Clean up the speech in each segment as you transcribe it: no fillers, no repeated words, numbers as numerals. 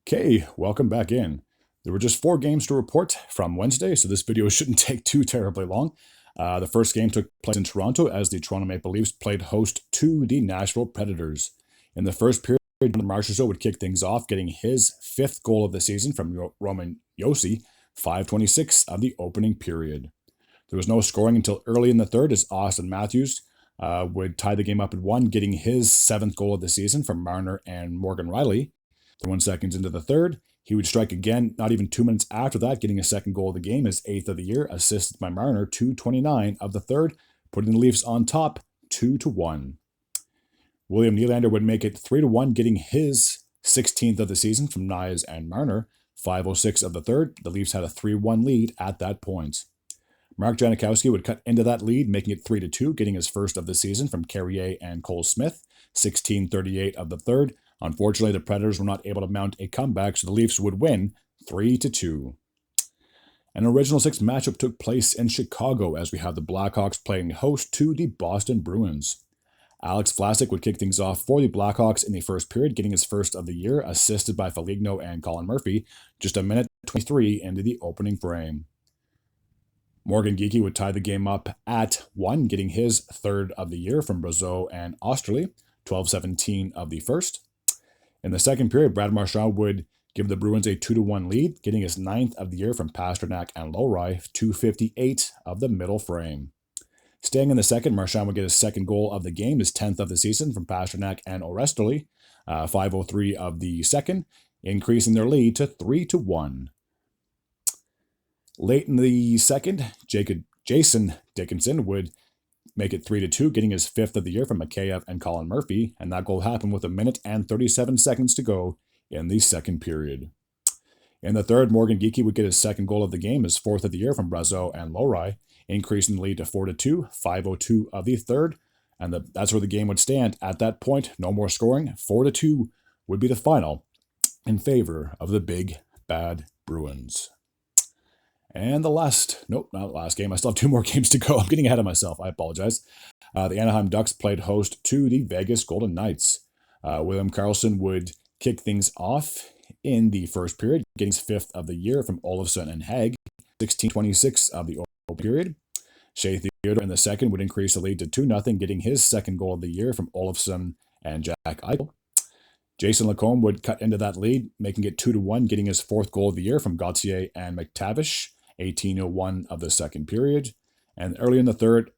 Okay, welcome back in. There were just 4 games to report from Wednesday, so this video shouldn't take too terribly long. The first game took place in Toronto as the Toronto Maple Leafs played host to the Nashville Predators. In the first period, Marchessault would kick things off, getting his 5th goal of the season from Roman Josi, 5:26 of the opening period. There was no scoring until early in the third as Austin Matthews would tie the game up at 1, getting his 7th goal of the season from Marner and Morgan Riley. 1 seconds into the third, he would strike again, not even 2 minutes after that, getting a second goal of the game, his 8th of the year, assisted by Marner, 2:29 of the third, putting the Leafs on top, 2-1. William Nylander would make it 3-1, getting his 16th of the season from Nyes and Marner, 5:06 of the third. The Leafs had a 3-1 lead at that point. Mark Janikowski would cut into that lead, making it 3-2, getting his first of the season from Carrier and Cole Smith, 16:38 of the third. Unfortunately, the Predators were not able to mount a comeback, so the Leafs would win 3-2. An original 6 matchup took place in Chicago as we had the Blackhawks playing host to the Boston Bruins. Alex Vlasic would kick things off for the Blackhawks in the first period, getting his first of the year, assisted by Foligno and Colin Murphy, just a minute 23 into the opening frame. Morgan Geekie would tie the game up at 1, getting his 3rd of the year from Brazeau and Osterley, 12:17 of the first. In the second period, Brad Marchand would give the Bruins a 2-1 lead, getting his 9th of the year from Pasternak and Lowry, 2:58 of the middle frame. Staying in the second, Marchand would get his 2nd goal of the game, his 10th of the season from Pasternak and Orestorly, 5:03 of the second, increasing their lead to 3-1. Late in the second, Jason Dickinson would make it 3-2, getting his 5th of the year from Mikheyev and Colin Murphy, and that goal happened with 1 minute and 37 seconds to go in the second period. In the third, Morgan Geekie would get his 2nd goal of the game, his 4th of the year from Brazeau and Lowry, increasing the lead to 4-2, 5:02 of the third, and that's where the game would stand. At that point, no more scoring, 4-2 would be the final in favor of the Big Bad Bruins. And not the last game. I still have 2 more games to go. I'm getting ahead of myself. I apologize. The Anaheim Ducks played host to the Vegas Golden Knights. William Karlsson would kick things off in the first period, getting his 5th of the year from Olofsson and Haig, 16:26 of the opening period. Shea Theodore in the second would increase the lead to 2-0, getting his 2nd goal of the year from Olofsson and Jack Eichel. Jason Lacombe would cut into that lead, making it 2-1, getting his 4th goal of the year from Gauthier and McTavish, 18:01 of the second period. And early in the third,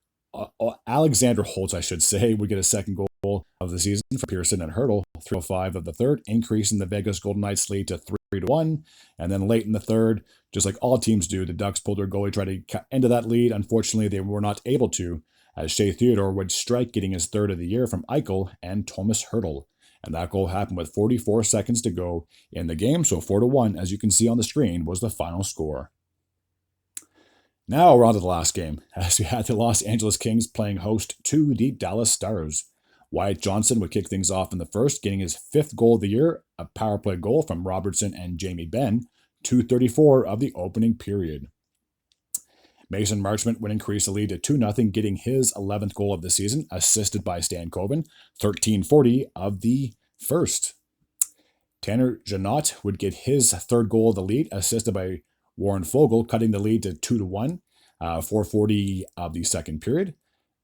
Alexander Holtz, I should say, would get a 2nd goal of the season from Pearson and Hurdle, 3:05 of the third, increasing the Vegas Golden Knights lead to 3-1. And then late in the third, just like all teams do, the Ducks pulled their goalie, tried to cut into that lead. Unfortunately, they were not able to, as Shea Theodore would strike, getting his 3rd of the year from Eichel and Thomas Hurdle. And that goal happened with 44 seconds to go in the game. So 4-1, as you can see on the screen, was the final score. Now we're on to the last game, as we had the Los Angeles Kings playing host to the Dallas Stars. Wyatt Johnson would kick things off in the first, getting his 5th goal of the year, a power play goal from Robertson and Jamie Benn, 2:34 of the opening period. Mason Marchment would increase the lead to 2-0, getting his 11th goal of the season, assisted by Stan Coben, 13:40 of the first. Tanner Janot would get his 3rd goal of the lead, assisted by Warren Fogle, cutting the lead to 2-1, 4:40 of the second period.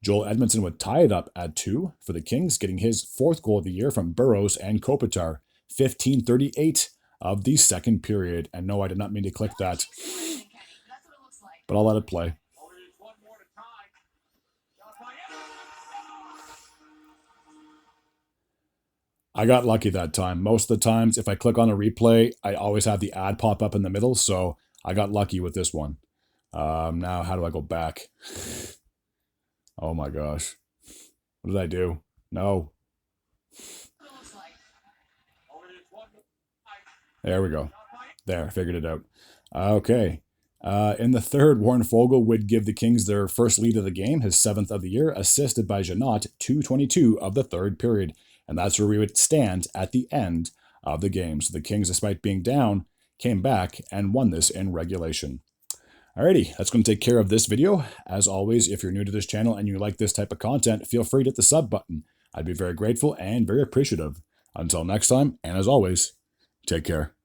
Joel Edmondson would tie it up at 2 for the Kings, getting his 4th goal of the year from Burrows and Kopitar, 15:38 of the second period. And no, I did not mean to click that, but I'll let it play. I got lucky that time. Most of the times, if I click on a replay, I always have the ad pop up in the middle, so I got lucky with this one. Now, how do I go back? Oh my gosh. What did I do? No. There we go. There, I figured it out. Okay. In the third, Warren Fogle would give the Kings their first lead of the game, his 7th of the year, assisted by Janot, 2:22 of the third period. And that's where we would stand at the end of the game. So the Kings, despite being down, came back and won this in regulation. Alrighty, that's going to take care of this video. As always, if you're new to this channel and you like this type of content, feel free to hit the sub button. I'd be very grateful and very appreciative. Until next time, and as always, take care.